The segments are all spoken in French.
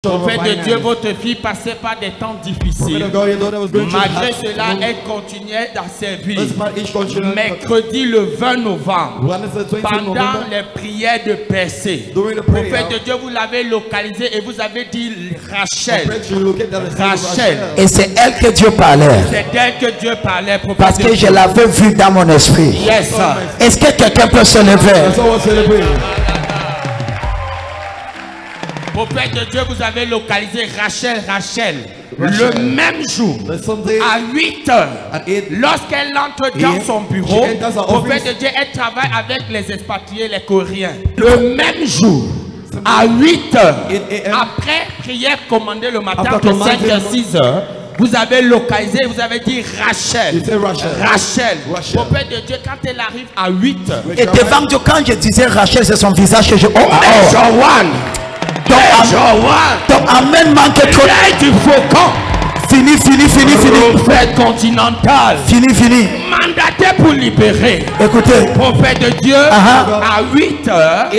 Prophète de Dieu, votre fille passait par des temps difficiles. Malgré cela, elle continuait à servir. Mercredi le 20 novembre, pendant les prières de percée, prophète de Dieu, vous l'avez localisé et vous avez dit Rachel. Rachel. Et c'est elle que Dieu parlait. C'est elle que Dieu parlait. Parce que je l'avais vue dans mon esprit. Yes. Est-ce que quelqu'un peut se lever? Prophète de Dieu, vous avez localisé Rachel. Le même jour, à 8 h, lorsqu'elle entre dans son bureau, prophète de Dieu, elle travaille avec les expatriés, les Coréens. Le même jour, à 8 h, après prière commandée le matin de 5 h, 6 h, vous avez localisé, vous avez dit Rachel. Rachel. Prophète de Dieu, quand elle arrive à 8 h. Et devant Dieu, quand je disais Rachel, c'est son visage que je... Donc amène-moi que trop du faucon. Fini. Prophète continental. Fini. Mandaté pour libérer. Écoutez. Prophète de Dieu, à 8 h,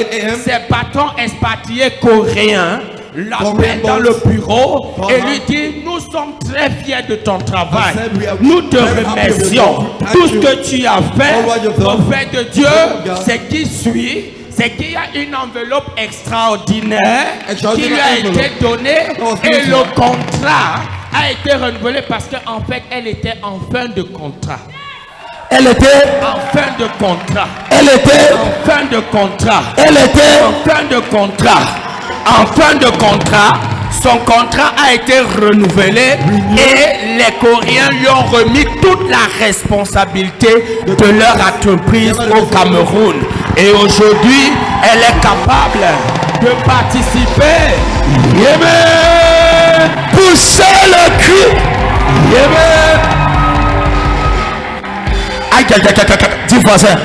ses patrons expatriés coréens l'appellent dans le bureau et lui dit: nous sommes très fiers de ton travail. Nous te remercions. Tout ce que tu as fait, prophète de Dieu, c'est qui suit. C'est qu'il y a une enveloppe extraordinaire qui lui a été donnée et le contrat a été renouvelé parce qu'en fait, elle était en fin de contrat. Elle était en fin de contrat. Elle était en fin de contrat. Elle était en fin de contrat. En fin de contrat, son contrat a été renouvelé et les Coréens lui ont remis toute la responsabilité de leur entreprise au Cameroun. Et aujourd'hui, elle est capable de participer. Poussez le cri. Dis voisin.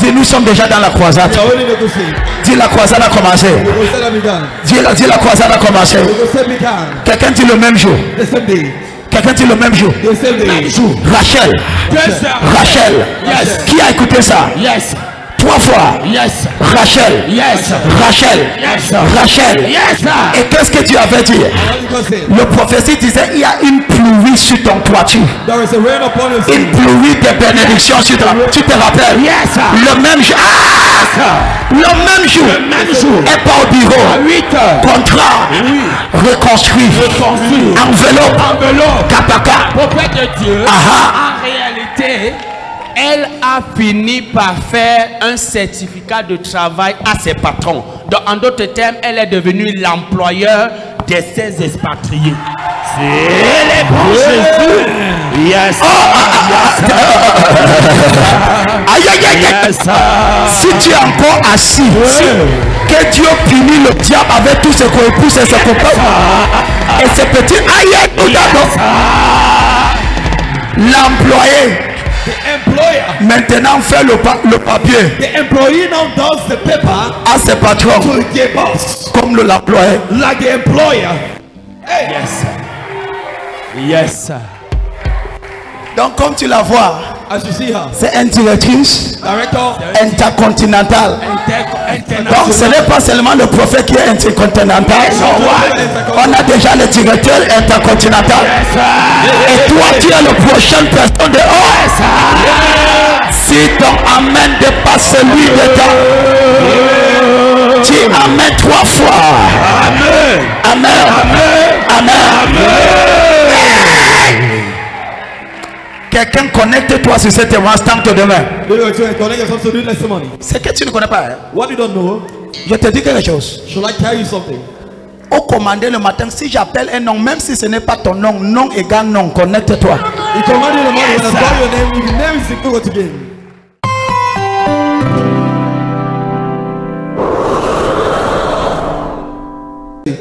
Dis, nous sommes déjà dans la croisade. Dis, la croisade a commencé. Dis, la croisade a commencé. Quelqu'un dit le même jour. Quelqu'un dit le même jour. Rachel. Yes. Qui a écouté ça? Yes. 3 fois. Yes. Rachel. Yes. Rachel. Yes. Rachel. Yes. Et qu'est-ce que Dieu avait dit? Le prophétie disait: il y a une pluie sur ton toiture. Une pluie de bénédiction sur toi. Tu te rappelles? Yes. Le même jour. Le même jour. Elle part au bureau. À 8 h. Contrat. Reconstruit. Enveloppe. Kapaka. Prophète de Dieu. En réalité, elle a fini par faire un certificat de travail à ses patrons. Donc, en d'autres termes, elle est devenue l'employeur de ses expatriés. C'est les bons Jésus. Yes. Yes. Si tu es encore assis, que Dieu punit le diable avec tous ses coépoux et ses copains. Et ses petits l'employé. Maintenant fait le papier. The employee now does the paper à ses patrons to the boss. Comme l'employé. Like the employer. Hey. Yes. Donc comme tu la vois, c'est une directrice intercontinentale. Donc ce n'est pas seulement le prophète qui est intercontinental. On a déjà le directeur intercontinental. Et toi tu es le prochain personne de haut. Si ton amen dépasse celui de temps, tu amènes 3 fois. Amen. Quelqu'un connecte-toi sur cet instant de demain. C'est que tu ne connais pas. What you don't know? Je te dis quelque chose. Should I tell you something? Au commandé le matin, si j'appelle un nom, même si ce n'est pas ton nom, nom égale nom, connecte-toi. You command in the morning, when I call your name, your name is equal to game.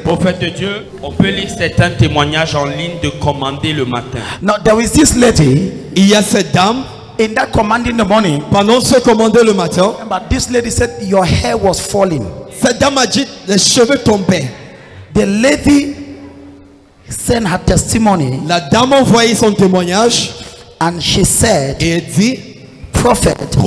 Prophète de Dieu, on peut lire certains témoignages en ligne de commander le matin. Now there is this lady. Il y a cette dame. In that command in the morning. Pendant ce commander le matin. But this lady said your hair was falling. Cette dame a dit les cheveux tombaient. The lady sent her testimony. La dame a envoyé son témoignage. And she said. Et elle dit. Prophète.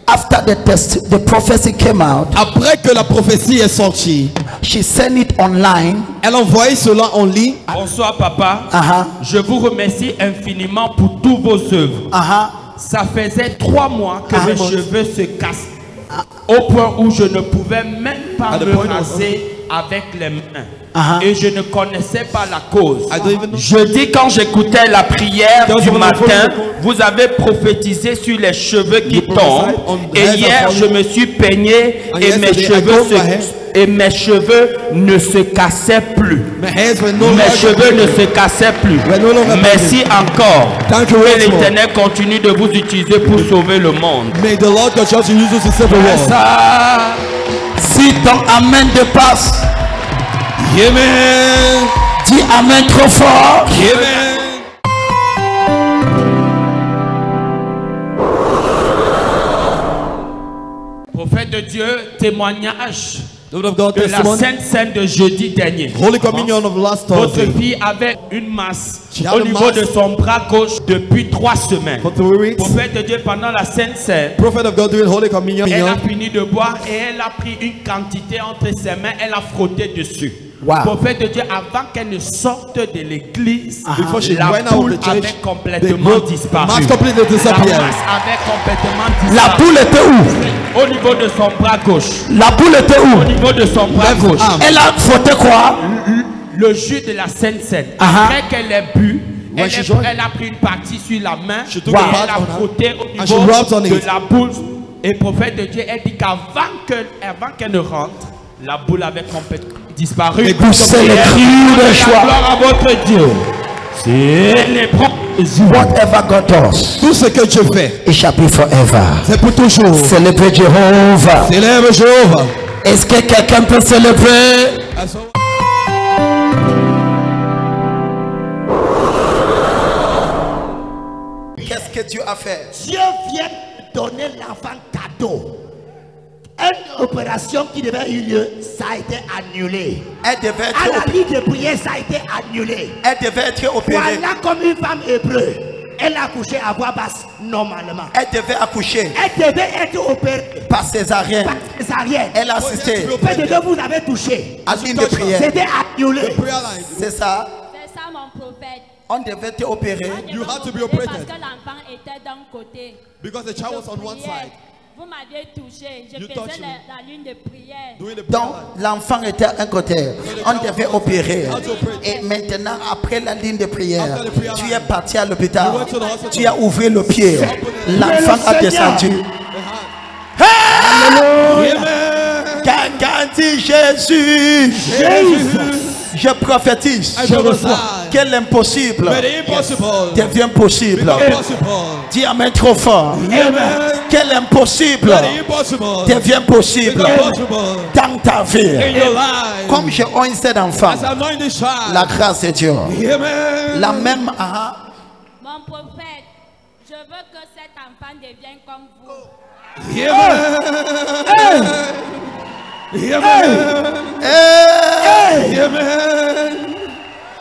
After the prophecy came out, après que la prophétie est sortie, she sent it online. Elle a envoyé cela en ligne. Bonsoir papa. Je vous remercie infiniment pour tous vos œuvres. Ça faisait 3 mois que mes cheveux se cassent au point où je ne pouvais même pas me raser avec les mains. Et je ne connaissais pas la cause. Jeudi, quand j'écoutais la prière du matin, vous avez prophétisé sur les cheveux qui tombent. Et hier, je me suis peigné et mes cheveux ne se cassaient plus. Mes cheveux ne se cassaient plus. Merci encore. Que l'Éternel continue de vous utiliser pour sauver le monde. Si ton amen dépasse, amen. Dis amen trop fort. Amen. Prophète de Dieu, témoignage de la Sainte Seine de jeudi dernier. Holy Communion of last Votre Thursday. fille avait une masse au niveau de son bras gauche depuis 3 semaines. Prophète de Dieu, pendant la Sainte Seine, elle a fini de boire et elle a pris une quantité entre ses mains, elle a frotté dessus. Prophète de Dieu, avant qu'elle ne sorte de l'église, la boule avait complètement disparu. La masse avait complètement disparu. La boule était où? Au niveau de son bras gauche. La boule était où? Au niveau de son bras gauche. Elle a frotté quoi? Le jus de la Sainte Seine. Après qu'elle ait bu, elle a pris une partie sur la main et elle a frotté au niveau de la boule. Et prophète de Dieu, elle dit qu'avant qu'elle ne rentre, la boule avait complètement disparu. C'est le cri de choix. Gloire à votre Dieu. C'est les whatever God does, tout ce que Dieu fait, it shall be forever. C'est pour toujours. Célébrer Jéhovah. Célèbre Jéhovah. Est-ce que quelqu'un peut célébrer? Qu'est-ce que Dieu a fait? Dieu vient donner l'enfant cadeau. Une opération qui devait avoir lieu, ça a été annulé. Elle devait être à la ligne de prière, ça a été annulé. Elle devait être opérée. Voilà comme une femme hébreu. Elle a accouché à voix basse normalement. Elle devait accoucher. Elle devait être opérée par césarienne. Par césarienne. Elle a assisté. Près de deux, vous avez touché. À ligne de prière. C'était annulé. C'est ça. C'est ça mon prophète. On devait te opérer. You had to be operated. Parce que l'enfant était d'un côté. Because the child was on one side. Vous m'aviez touché. Je faisais la ligne de prière. Donc l'enfant était à un côté. On devait opérer. Et maintenant, après la ligne de prière, tu es parti à l'hôpital. Tu as ouvert le pied. L'enfant a descendu. Quelqu'un dit Jésus. Je prophétise que l'impossible devient possible. Dis amen trop fort. Que l'impossible devient possible dans ta vie. Comme j'ai oint cet enfant, la grâce de Dieu. La même. Mon prophète, je veux que cet enfant devienne comme vous.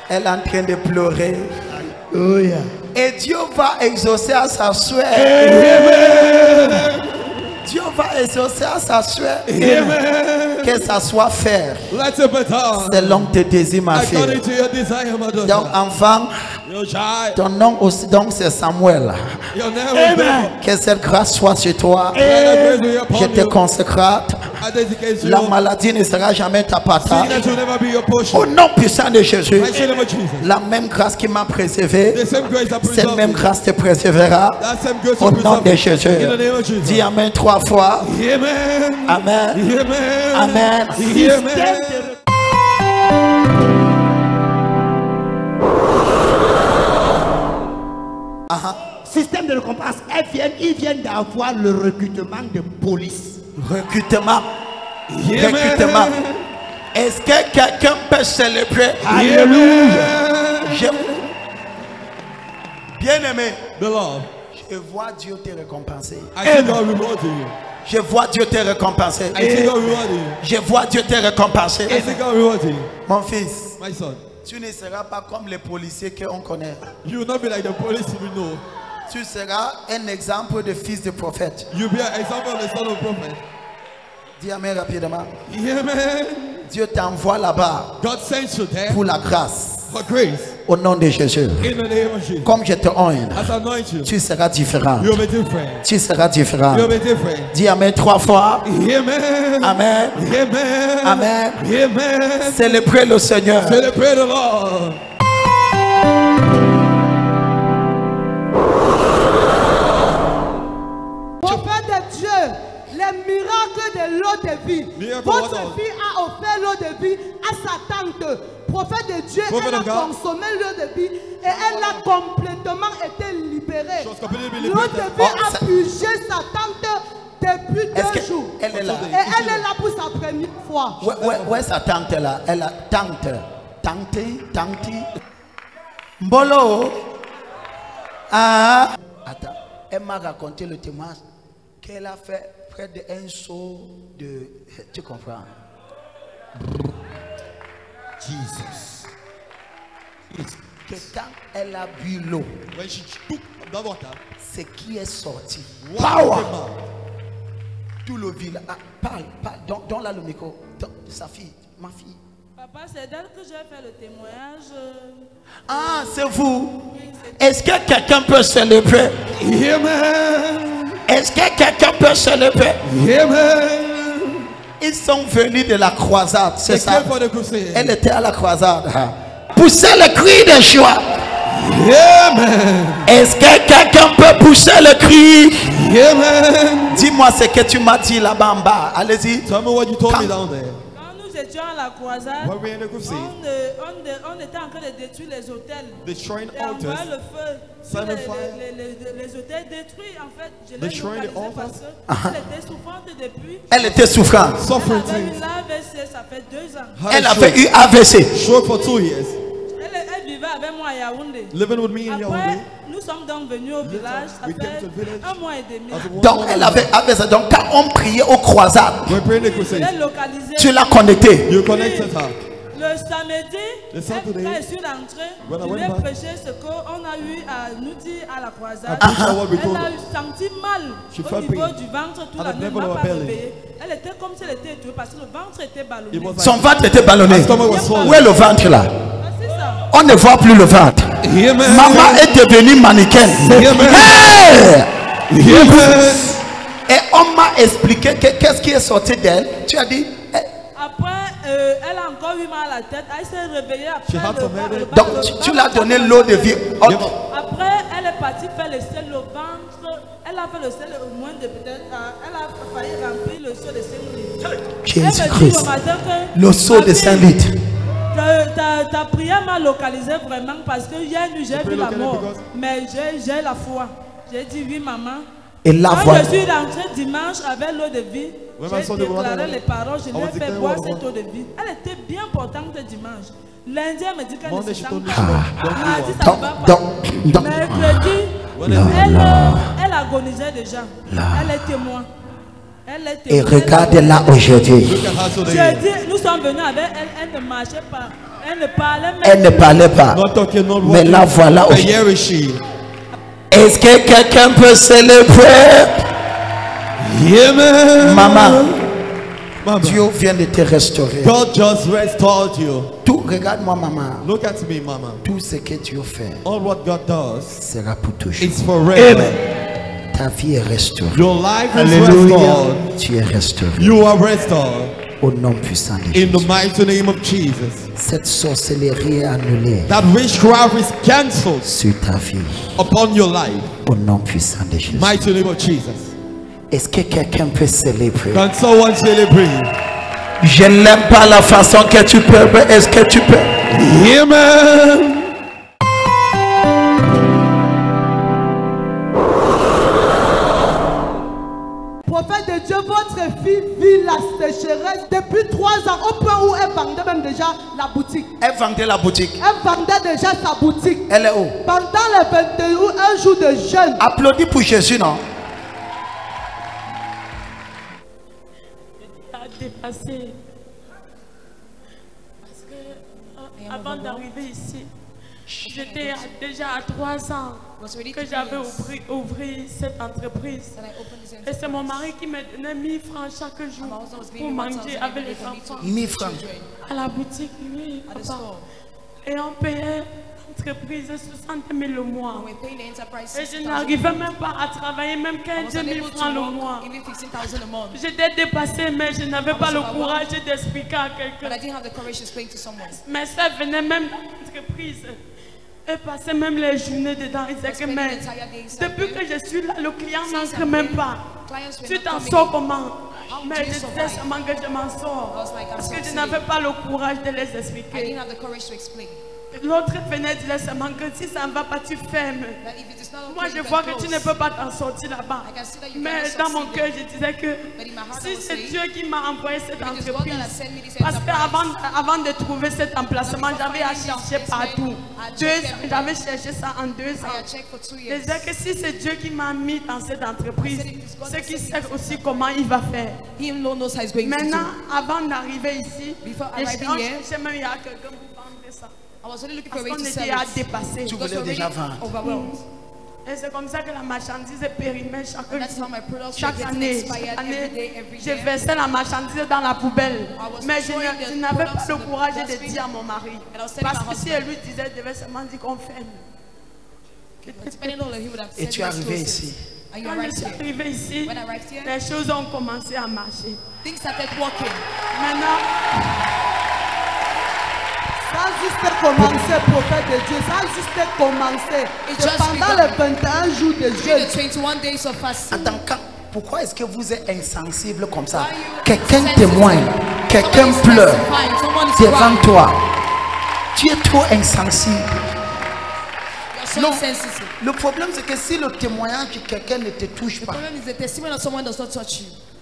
Elle est en train de pleurer. Et Dieu va exaucer à sa souhait. Dieu va exaucer à sa souhait. Que ça soit fait selon tes désirs, ma fille. Donc enfant, ton nom aussi, donc c'est Samuel. Que cette grâce soit sur toi. Je te consacre. La maladie ne sera jamais ta patate. Au nom puissant de Jésus, la même grâce qui m'a préservé, cette même grâce te préservera. Au nom de Jésus. Dis amen 3 fois. Amen. Amen. Système de récompense, ils viennent d'avoir le recrutement de police. Recrutement. Recrutement. Est-ce que quelqu'un peut célébrer? Alléluia. Bien-aimé, je vois Dieu te récompenser. Je vois Dieu te récompenser. Je vois Dieu te récompenser. Mon fils, tu ne seras pas comme les policiers qu'on connaît. You will not be like the police we know. Tu seras un exemple de fils de prophète. You'll be an example of the son of prophet. Dis amen rapidement. Amen. Dieu t'envoie là-bas God sends you there pour la grâce. for grace. Au nom de Jésus. In the name of Jesus. Comme je te honte, As I anoint you, tu seras différent. you'll be different. Tu seras différent. You'll be different. Dis amen 3 fois. Amen. Amen. Amen. Amen. Amen. Célébrez le Seigneur. Celebrate the Lord. Prophète de Dieu, les miracles de l'eau de vie. Miracle Votre water. fille a offert l'eau de vie à sa tante. Prophète de Dieu, Prophet elle a of God. consommé l'eau de vie et elle a complètement été libérée. She was completely L'eau liberated. de vie Oh, a ça- pugé sa tante depuis Est-ce 2 jours. qu'elle est là? Et elle est là pour sa première fois. Où est sa tante là? Elle a tante. Tante. Mbolo. Ah. Attends. Elle m'a raconté le témoignage qu'elle a fait près d'un seau de. Tu comprends? Jesus. Que quand elle a bu l'eau, When she took the water, ce qui est sorti. what Power. came out? Tout le village. Ah, parle. Donne là le micro. Sa fille, ma fille. Papa, c'est d'elle que j'ai fait le témoignage. Ah, c'est vous. Est-ce que quelqu'un peut célébrer? Amen. Est-ce que quelqu'un peut célébrer? Amen. Ils sont venus de la croisade, c'est They ça? came for the crusade. Elle était à la croisade. Poussez le cri de joie. Amen. Est-ce que quelqu'un peut pousser le cri? Amen. Dis-moi ce que tu m'as dit là-bas en bas. Allez-y. Tell me what you told me down there. Quand nous étions à la croisade, When we were in the crusade, on était en train de détruire les hôtels. the shrine Et envoyer altars, le feu sur Sun and fire. les hôtels détruits. En fait, je The l'ai shrine localisé altars. parce qu'elle était souffrante depuis. Elle était souffrante. suffering Elle avait things. eu l'AVC, ça fait 2 ans. Elle avait eu AVC. Stroke for 2 years. Elle vivait avec moi à Yaoundé. Living with me in Après, Yaoundé. nous sommes donc venus au village, ça we came fait to the village. 1 mois et demi. As a one Donc woman, elle avait AVC. Donc quand on priait aux croisades, we're praying the Je crusade. l'ai localisé. tu l'as connecté. You connected her. Le samedi, Le Saturday, quand je suis rentrée, when I je lui went ai back, prêché ce qu'on a eu à nous dire à la croisade. I preached her what we Elle told a her. eu senti mal She au felt niveau pain du ventre, tout at la the nuit, level elle of m'a her pas belly. réveillée. Elle était comme si elle était étouffée parce que le ventre était ballonné. It was like Son ventre était ballonné. her stomach was swollen. Où est le ventre là? Ah, c'est ça. On ne voit plus le ventre. Amen. Maman est devenue mannequin. Hey! Amen. Et on m'a expliqué qu'est-ce qui est sorti d'elle. Tu as dit. Après, elle a encore eu mal à la tête. Elle s'est réveillée She après had some headache. Donc tu l'as donné l'eau de vie. Oh, Après, elle est partie faire le sel au ventre. Elle a fait le sel au moins de peut-être. Elle a failli remplir le seau de 5 litres. Elle me dit Jésus-Christ. au matin que Le seau de 5 litres. Ta prière m'a localisé vraiment parce que hier nuit j'ai vu la mort. Mais j'ai la foi. J'ai dit oui maman. Et la Quand voix. je suis rentrée dimanche avec l'eau de vie, Ouais, j'ai ma soeur de déclaré Rwanda, les paroles, je I was l'ai fait declaring boire what I cette eau de vie. Elle était bien importante dimanche. Lundi, elle me dit qu'elle ne Monday, se she sent told me pas. she don't Mardi, feel ça Donc, ne va pas. donc, Mercredi, elle agonisait déjà. Elle est témoin. Elle est et témoin. regarde-la aujourd'hui. Look at her today. Je dis, nous sommes venus avec elle, elle ne marchait pas. Elle ne parlait même Elle ne parlait pas. Not talking, not Mais walking. la voilà But aujourd'hui. here is she. Est-ce que quelqu'un peut célébrer? Amen. Maman, Mama, Dieu vient de te restaurer. God just restored you. Tout, regarde-moi, maman. Look at me, Mama. Tout ce que Dieu fait All what God does, sera pour toujours. it's forever. Ta vie est restaurée. Your life is Alléluia. restored. Tu es restauré. You are restored. Au nom puissant de In the Jésus. mighty name of Jesus. Cette sorcellerie est annulée That witchcraft is cancelled sur ta vie. upon your life. Au nom puissant de Jésus. Mighty name of Jesus. Est-ce que quelqu'un peut célébrer? Can someone celebrate? Je n'aime pas la façon que tu peux, mais est-ce que tu peux? Amen. Prophète de Dieu, votre fille vit la sécheresse depuis 3 ans au point où elle vendait même déjà la boutique. Elle vendait la boutique. Elle vendait déjà sa boutique. Elle est où? Pendant les 21 jours de jeûne, Applaudis pour Jésus, non? A dépassé. Parce que avant d'arriver ici, J'étais déjà à 3 ans que j'avais ouvert cette entreprise. Et c'est mon mari qui me donnait 1000 francs chaque jour pour manger avec les enfants. 1000 francs. À la boutique, oui, papa. Et on payait l'entreprise 60 000 le mois. Et je n'arrivais même pas à travailler, même 15 000 francs le mois. J'étais dépassée, mais je n'avais pas le courage d'expliquer à quelqu'un. Mes soeurs venaient même dans l'entreprise. Et passaient même les journées dedans. Ils disaient que mais depuis que je suis là, le client n'entre même pas. Tu t'en sors comment? Mais je disais seulement que je m'en sors. Parce que je n'avais pas le courage de les expliquer. L'autre venait dire seulement que si ça ne va pas, tu fermes. Moi, je vois que tu ne peux pas t'en sortir là-bas. Mais dans mon cœur, je disais que si c'est Dieu qui m'a envoyé cette entreprise, parce qu'avant de trouver cet emplacement, j'avais à chercher partout. J'avais cherché ça en 2 ans. Je disais que si c'est Dieu qui m'a mis dans cette entreprise, c'est qu'il sait aussi comment il va faire. Maintenant, avant d'arriver ici, je cherchais même il y a quelqu'un pour vendre ça. Parce qu'on était à dépasser. Tu voulais déjà vendre. Et c'est comme ça que la marchandise est périmée chaque année. Je versais la marchandise dans la poubelle. Mais je n'avais pas le courage de dire à mon mari. Parce que si elle lui disait, je devais seulement dire qu'on ferme. Et tu es arrivé ici. Quand je suis arrivé ici, les choses ont commencé à marcher. Maintenant, ça a juste commencé, prophète de Dieu. Ça a juste commencé. Pendant les 21 jours de jeûne. Attends, pourquoi est-ce que vous êtes insensible comme ça? Quelqu'un témoigne, quelqu'un pleure devant toi. Tu es trop insensible. Non, le problème c'est que si le témoignage de quelqu'un ne te touche pas,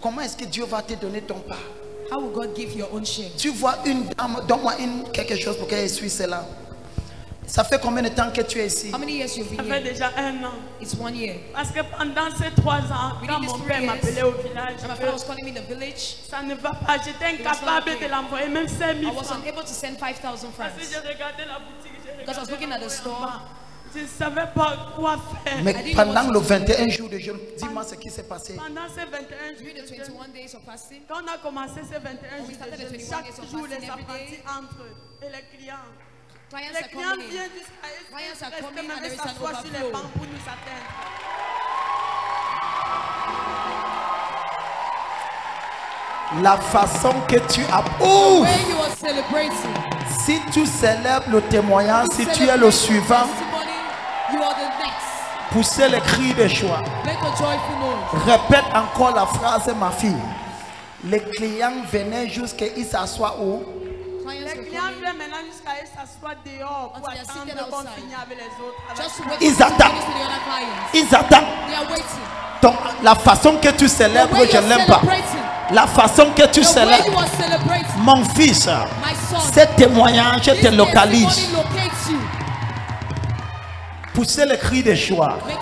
comment est-ce que Dieu va te donner ton part? How will God give your own share? Tu vois une dame, donne-moi quelque chose pour qu'elle essuie cela. Ça fait combien de temps que tu es ici? How many years you've been ça fait déjà 1 an. It's 1 year. Parce que pendant ces 3 ans, quand mon père m'appelait au village, ça ne va pas. J'étais incapable de l'envoyer même 5 000 francs. Parce que je regardais la boutique, je regardais le store. Je ne savais pas quoi faire. Mais pendant le 21 jours de jeûne, dis-moi ce qui s'est passé. Pendant ces 21 jours de jeûne, quand on a commencé ces 21 jours de jeûne, chaque jour les apprentis entrent et les clients. Les clients viennent jusqu'à eux, même s'asseoir sur les bancs pour nous atteindre. La façon que tu approuves. Si tu célèbres le témoignage, si tu es le suivant, poussez le cri de joie. Répète encore la phrase, ma fille. Les clients venaient jusqu'à ils s'assoient où? Les clients viennent maintenant jusqu'à ils s'assoient dehors pour attendre qu'on finisse avec les autres. Ils attendent. Ils attendent. Donc la façon que tu célèbres, je n'aime pas. La façon que tu célèbres, mon fils, ces témoignages te localisent. Poussez le cri de joie. Et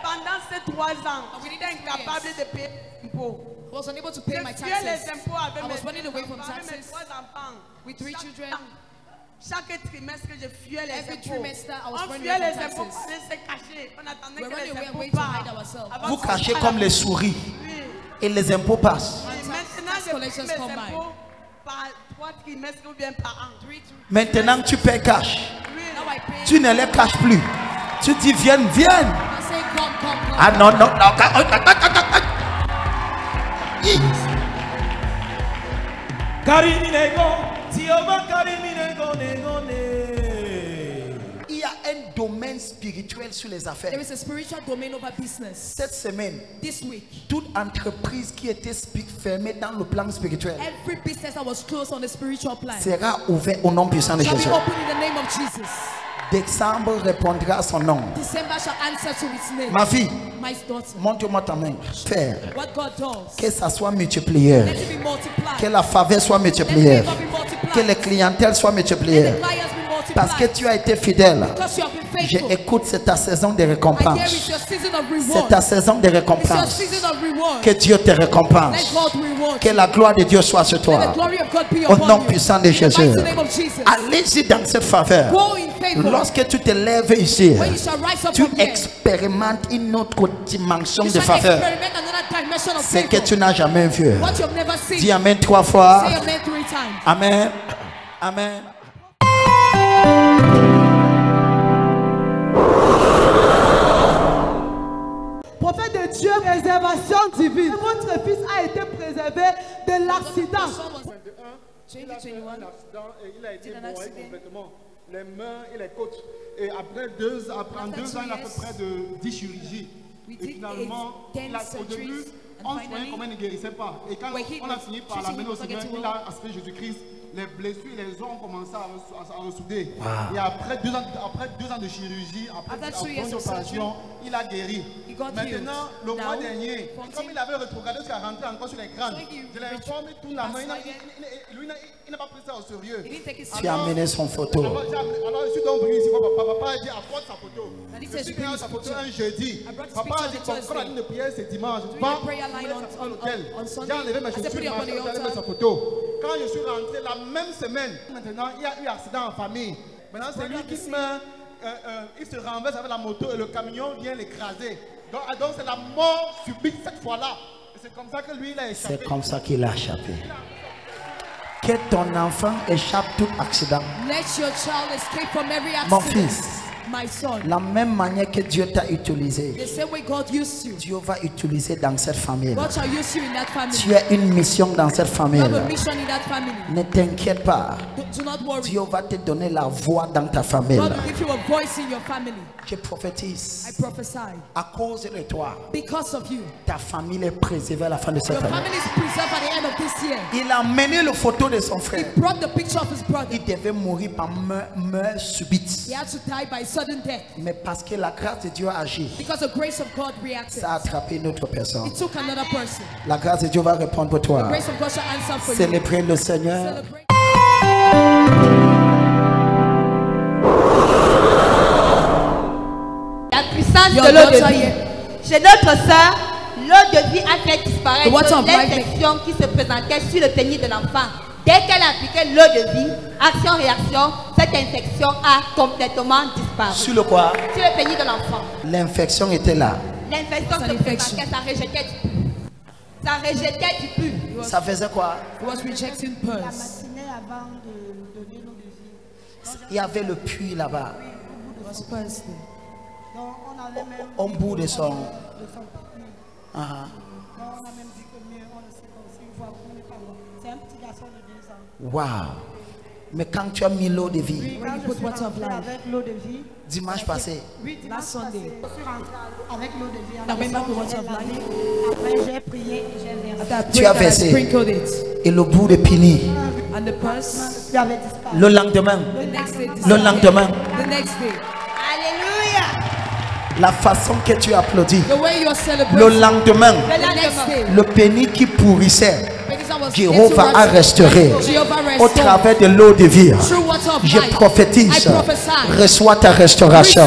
pendant ces 3 ans, j'étais incapable de payer les impôts. Je fuyais les impôts avec mes 3 enfants. Chaque trimestre, je fuyais les impôts. On fuyait les impôts pour se cacher. On attendait que les impôts partent. Vous cachez comme les souris. Et les impôts passent. Maintenant, je paye mes impôts par 3 trimestres ou bien par an. Maintenant, tu payes cash. Tu ne les caches plus. Tu dis, viens, viens. Ah non, non, non. Il y a un domaine spirituel sur les affaires. There is a spiritual domain over business. Cette semaine, This week, toute entreprise qui était fermée dans le plan spirituel every business that was closed on the spiritual plan sera ouvert au nom puissant de shall Jésus. be opened in the name of Jesus. Décembre répondra à son nom. December shall answer to its name. Ma fille, My daughter, montre-moi ta main. Faire what God does, que ça soit multiplié. let it be multiplied. Que la faveur soit Let multipliée. favor be multiplied. Que les clientèles soient Let multipliées. the clients be multiplied. Parce que tu as été fidèle. Because you have been faithful. J'écoute, c'est ta saison de I hear récompense. it's your season of C'est reward. ta saison de It's your récompense. season of reward. Que Dieu te récompense. Let God reward Que la gloire de Dieu soit sur toi. Au nom puissant de Jésus. Allez-y dans cette faveur. Lorsque tu te lèves ici, tu expérimentes une autre dimension de faveur. C'est que tu n'as jamais vu. Dis Amen 3 fois. Amen. Amen. Prophète de Dieu, préservation divine. Votre fils a été préservé de l'accident. Il a fait un accident et il a été broyé complètement. Les mains et les côtes. Et après en 2 ans, il a fait près de 10 chirurgies. Et finalement, au début, on se voyait comment il ne guérissait pas. Et quand on a fini par l'amener au Seigneur, il a accepté Jésus-Christ. Les blessures et les os ont commencé à ressouder. Wow. Et après 2 ans de chirurgie, après une opération, il a guéri. Maintenant, le mois dernier, comme il avait rétrogradé jusqu'à rentrer encore sur les crânes, je l'ai informé tout la main. Lui, il n'a pas pris ça au sérieux. Tu as amené son photo. Alors, je suis donc venu ici. Papa a dit apporte sa photo. Je suis venu sa photo un jeudi. Papa a dit quand la ligne de prière c'est dimanche. J'ai enlevé mes chaussures, j'ai enlevé sa photo. Quand je suis rentré la même semaine, maintenant il y a eu accident en famille. Maintenant c'est lui qui il se renverse avec la moto et le camion vient l'écraser. Donc c'est la mort subite cette fois-là. C'est comme ça que lui il a échappé. C'est comme ça qu'il a échappé. Que ton enfant échappe tout accident. Let your child escape from every accident. Mon fils. My son. La même manière que Dieu t'a utilisé, The same way God used you. Dieu va utiliser dans cette famille. God shall use you in that family. Tu as une mission dans cette famille. You have a mission in that family. Ne t'inquiète pas. Do not worry. Dieu va te donner la voix dans ta famille. God will give you a voice in your family. Je prophétise. I prophesy. À cause de toi, because of you, ta famille est préservée à la fin de cette your année. family is preserved at the end of this year. Il a amené la photo de son frère. He brought the picture of his brother. Il devait mourir par mort subite. He had to die by sudden death. Mais parce que la grâce de Dieu a agi, because the grace of God reacted. Ça a attrapé une autre personne. It took another person. La grâce de Dieu va répondre pour toi. The grace of God shall answer for Célébrez you. le Seigneur. Celebrate. La puissance de l'eau de vie. Chez notre sœur, l'eau de vie a fait disparaître l'infection qui se présentait sur le pénis de l'enfant. Dès qu'elle a appliqué l'eau de vie, action-réaction, cette infection a complètement disparu. Sur le quoi? Sur le pénis de l'enfant. L'infection était là. L'infection se présentait, ça rejetait du pu. Ça rejetait du pu. Ça faisait quoi? It was rejecting pus. La matinée avant de donner l'eau de vie. Il y avait le puits là-bas. It was pus. Donc on avait même Au bout de son... puits. Donc on a même dit que mieux, on ne sait pas aussi une fois qu'on n'est pas bon. C'est un petit garçon de 2 ans. Waouh! Mais quand tu as mis l'eau de vie, Oui, quand je suis rentrée avec l'eau de vie, dimanche passé, oui, dimanche passé, je suis rentrée avec l'eau de vie. Après j'ai prié et j'ai versé. tu as versé, et le bout de pini, And the pus, le lendemain, the next day, le lendemain, the next day. Alléluia. la façon que tu applaudis, The way you are celebrating. le lendemain, The next day. le pénis qui pourrissait, Jéhovah Jéhovah a restauré au travers de l'eau de vie. Je prophétise, reçois ta restauration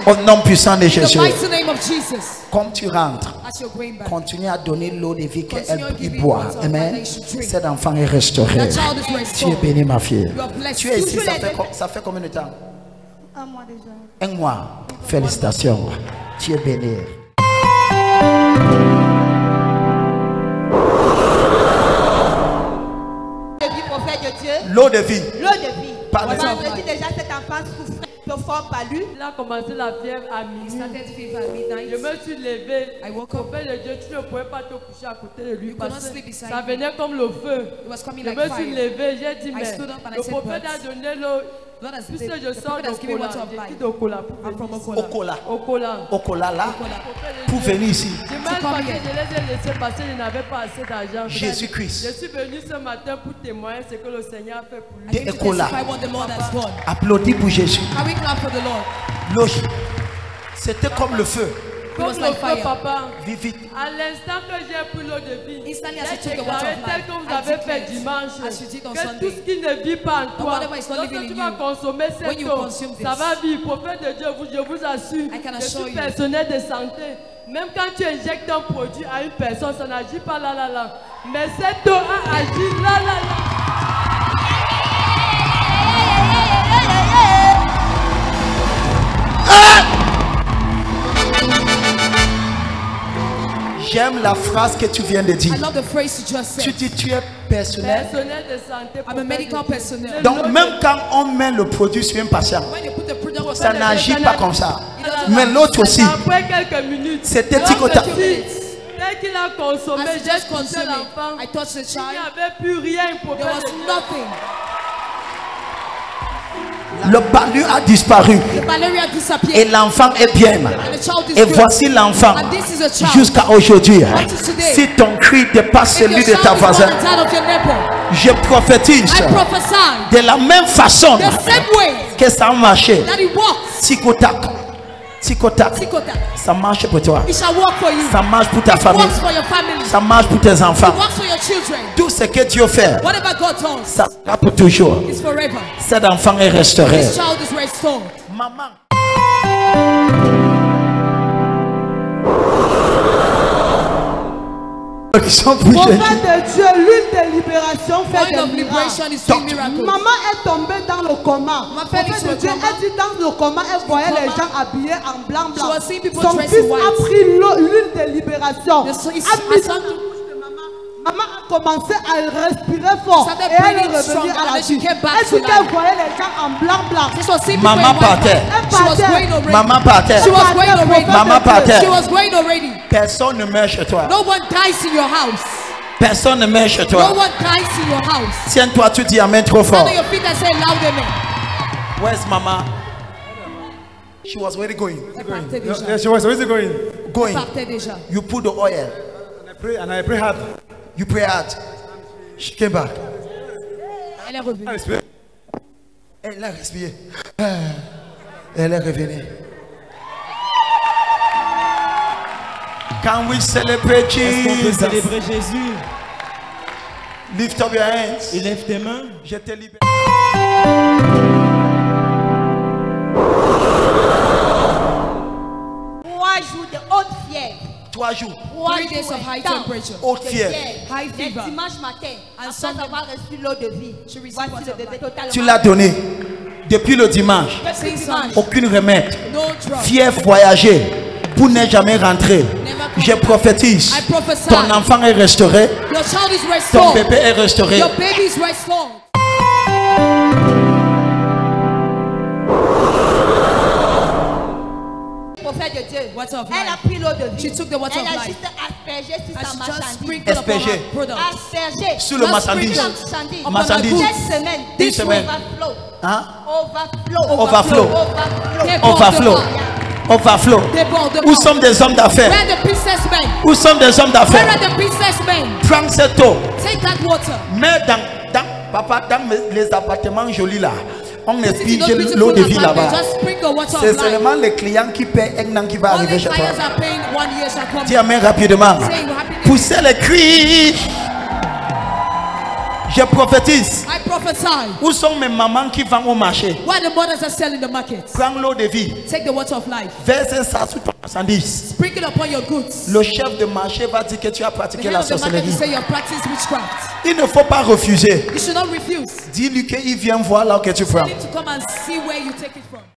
au nom puissant de Jésus. Comme tu rentres, continue à donner l'eau de vie qu'elle boit. Amen. Cet enfant est restauré. Tu es béni, ma fille. Tu es ici, ça fait combien de temps? 1 mois déjà. 1 mois. Félicitations. Tu es béni. L'eau de vie. L'eau de vie. Vendredi déjà cet enfant souffrait de fort palu. Il a commencé la fièvre à minuit. Je me suis levé. Au Père de Dieu, tu ne pouvais pas te coucher à côté de lui parce que ça venait comme le feu. Je me suis levé, j'ai dit mais le prophète a donné l'eau. Puisque je sors Okola là, pour venir ici. Je les ai laissés passer, je n'avais pas assez d'argent. Jésus-Christ. Je suis venu ce matin pour témoigner ce que le Seigneur a fait pour lui. Okola. Applaudis pour Jésus. C'était comme le feu. Comme le feu, papa. Vite. À l'instant que j'ai pris l'eau de vie, j'ai déclaré tel que vous avez fait dimanche, que tout ce qui ne vit pas en toi, lorsque tu vas consommer cette eau, ça va vivre. Prophète de Dieu, je vous assure, je suis personnel de santé. Même quand tu injectes un produit à une personne, ça n'agit pas là. Mais cette eau a agi là. J'aime la phrase que tu viens de dire. I love the phrase you just said. Tu dis tu es personnel. Personnel de santé. I'm a medical personnel. Donc même quand on met le produit sur un patient, ça n'agit pas comme ça. Mais l'autre aussi, après quelques minutes, c'était ticotac. Dès qu'il a consommé, j'ai touché l'enfant. I touched the child. Il n'y avait plus rien pour There was nothing. Le palu a disparu. The malaria Et disappeared. l'enfant est bien. And the child is Et good. voici l'enfant And this is a child. jusqu'à aujourd'hui. What is today? Si ton cri dépasse If your celui de child ta is voisine, more than that of your neighbor, je prophétise I prophesy de la même façon the same way que ça a marché. that it works. Ticotac. Ticotac. Ticotac. Ça marche pour toi. It shall work for you. Ça marche pour ta It famille. works for your family. Ça marche pour tes enfants. It works for your children. Tout ce que Dieu fait, Whatever God does, ça sera pour toujours. is forever. Cet enfant est restauré. This child is restored. Maman. Prophète de Dieu, l'huile de libération fait Oil of des liberation miracles. is doing miracles. Maman est tombée dans le coma. fell Prophète into de a Dieu, coma. elle dit dans le coma, elle voyait coma. les gens habillés en blanc She was seeing people Son dressed fils in white. a pris l'huile de libération. The son- his- A mis her son- dans la bouche de maman. Maman a commencé à respirer fort. Started Et elle est breathing revenue strong, à la and then she vie. came back Elle to dit qu'elle life. voyait les gens en blanc. This was seeing people Maman in white. partait. She was going already. Maman partait. She was going already. Maman partait. She was going already. Personne ne meurt chez toi. No one dies in your house. Personne ne meurt chez No toi. one dies in your house. Tiens-toi, tu dis amen trop fort. Stand on your feet and say loud amen. Where's Mama? She was where going? Elle partait Yeah, déjà. she was always going. Elle Going. partait déjà. You put the oil. And I pray hard. You pray hard. She came back. Elle est revenue. I respect. Elle a respiré. Elle est revenue. Can we celebrate Est-ce qu'on peut Jesus? célébrer Jésus? Lift up your hands. Élève tes mains. Je te libère. 3 jours de haute fièvre. 3 jours. 3 days of high temperature. Haute fièvre. High Et fever. dimanche matin, And après Sunday, avoir reçu l'eau de vie, she received voici water le of bébé life. totalement. Tu l'as donné. Depuis le dimanche. Depuis dimanche. Aucune remède. No drug. Fièvre voyager pour ne jamais rentrer. Je prophétise. I prophesy. Ton enfant est restauré. Your child is Ton restored. bébé est restauré. Your baby is restored. Prophète de Dieu. Water of Elle a life. pris l'eau de vie. She took the water Elle of a life. juste aspergé sur And sa she just marchandise. sprinkled upon Aspergé. her products. Aspergé. Sur le Just marchandise. sprinkled. Marchandise. Marchandise. Cette semaine, Une semaine. overflow. Hein? Overflow. Overflow. Overflow. Overflow. Overflow. Où sont des hommes d'affaires? Where are the businessmen? Où sont des hommes Where are d'affaires? the businessmen? Prends cette eau. Take that water. Mais dans les appartements jolis là, on Put it in expige those l'eau de beautiful vie là-bas. apartments. Just sprinkle water C'est of life. seulement les clients qui paient un an qui va All arriver the chez toi. clients are paying 1 year shall come. Dis amen rapidement. Saying happiness. Poussez les cris. Je prophétise. I prophesy. Où sont mes mamans qui vendent au marché? Why the mothers are selling the market? Prends l'eau de vie. Take the water of life. Verse ça sur ton marchandise. Sprinkle upon your goods. Le chef de marché va dire que tu as The pratiqué head la of the market will sorcellerie. say you have practiced witchcraft. Il ne faut pas refuser. You should not refuse. Dis-lui qu'il vient voir là que tu prends. Tell him to come and see where you take it from.